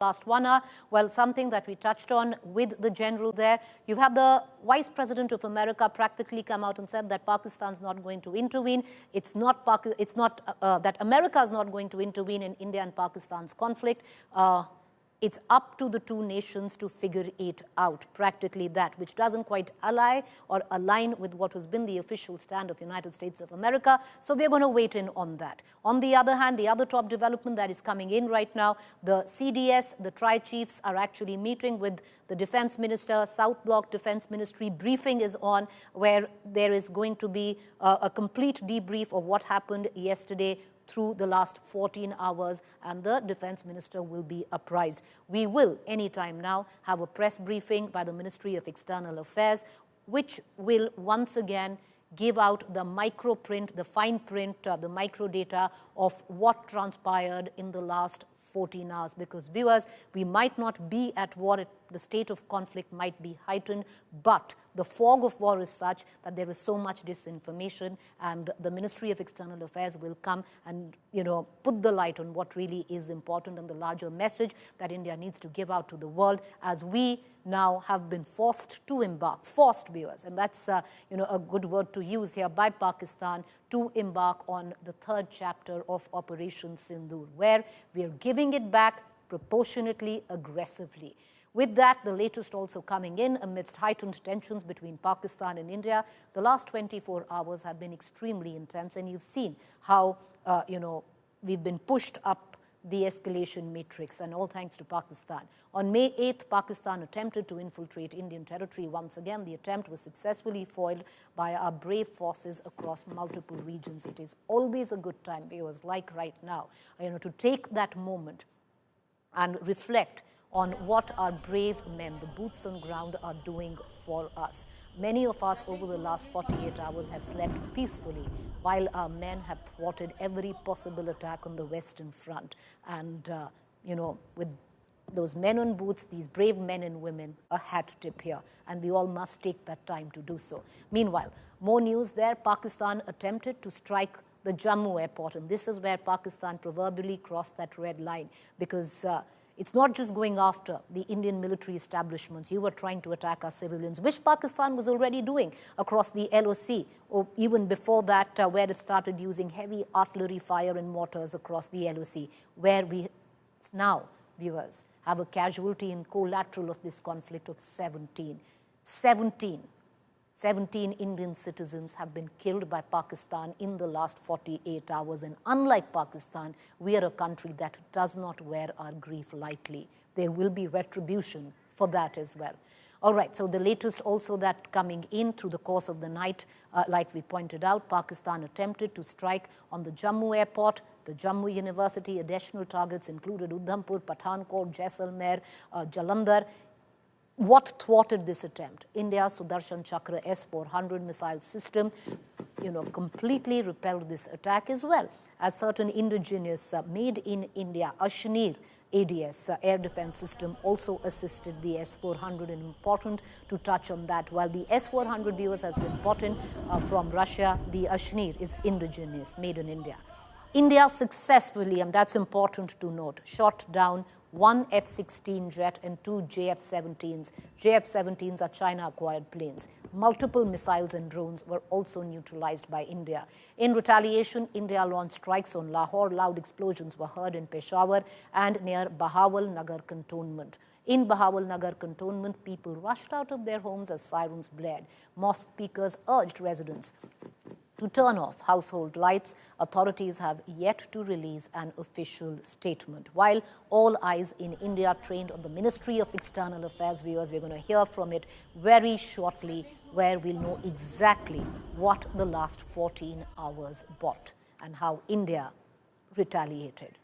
last 1 hour. Well, something that we touched on with the general there. You've had the Vice President of America practically come out and said that Pakistan's not going to intervene. It's not that America is not going to intervene in India and Pakistan's conflict. It's up to the two nations to figure it out, practically that, which doesn't quite ally or align with what has been the official stand of the United States of America. So we're going to wait in on that. On the other hand, the other top development that is coming in right now, the CDS, the tri-chiefs are actually meeting with the Defense Minister. South Bloc Defense Ministry briefing is on, where there is going to be a complete debrief of what happened yesterday through the last 14 hours, and the Defense Minister will be apprised. We will, anytime now, have a press briefing by the Ministry of External Affairs, which will once again give out the micro print, the fine print, the micro data of what transpired in the last 14 hours. Because viewers, we might not be at war, the state of conflict might be heightened, but the fog of war is such that there is so much disinformation, and the Ministry of External Affairs will come and, put the light on what really is important and the larger message that India needs to give out to the world, as we now have been forced to embark, forced viewers, and that's a good word to use here, by Pakistan to embark on the third chapter of Operation Sindoor, where we are giving it back proportionately, aggressively. With that, the latest also coming in amidst heightened tensions between Pakistan and India. The last 24 hours have been extremely intense, and you've seen how, we've been pushed up the escalation matrix, and all thanks to Pakistan. On May 8th, Pakistan attempted to infiltrate Indian territory once again. The attempt was successfully foiled by our brave forces across multiple regions. It is always a good time, viewers, like right now, to take that moment and reflect on what our brave men, the boots on ground, are doing for us. Many of us over the last 48 hours have slept peacefully, while our men have thwarted every possible attack on the Western Front. And, with those men on boots, these brave men and women, a hat tip here. And we all must take that time to do so. Meanwhile, more news there. Pakistan attempted to strike the Jammu airport. And this is where Pakistan proverbially crossed that red line, because it's not just going after the Indian military establishments. You were trying to attack our civilians, which Pakistan was already doing across the LOC, or even before that, where it started using heavy artillery fire and mortars across the LOC, where we now, viewers, have a casualty in collateral of this conflict of 17. 17 Indian citizens have been killed by Pakistan in the last 48 hours. And unlike Pakistan, we are a country that does not wear our grief lightly. There will be retribution for that as well. All right, so the latest also that coming in through the course of the night, like we pointed out, Pakistan attempted to strike on the Jammu airport, the Jammu University. Additional targets included Udhampur, Pathankot, Jaisalmer, Jalandhar. What thwarted this attempt? India's Sudarshan Chakra S-400 missile system, completely repelled this attack, as well as certain indigenous made in India Ashneer ADS air defense system also assisted the S-400, and important to touch on that. While the S-400, viewers, has been bought in from Russia, the Ashneer is indigenous, made in India. India successfully, and that's important to note, shot down one F-16 jet and two JF-17s. JF-17s are China-acquired planes. Multiple missiles and drones were also neutralized by India. In retaliation, India launched strikes on Lahore. Loud explosions were heard in Peshawar and near Bahawal Nagar cantonment. In Bahawal Nagar cantonment, people rushed out of their homes as sirens blared. Mosque speakers urged residents to turn off household lights. Authorities have yet to release an official statement. While all eyes in India trained on the Ministry of External Affairs, viewers, we're going to hear from it very shortly, where we'll know exactly what the last 14 hours brought and how India retaliated.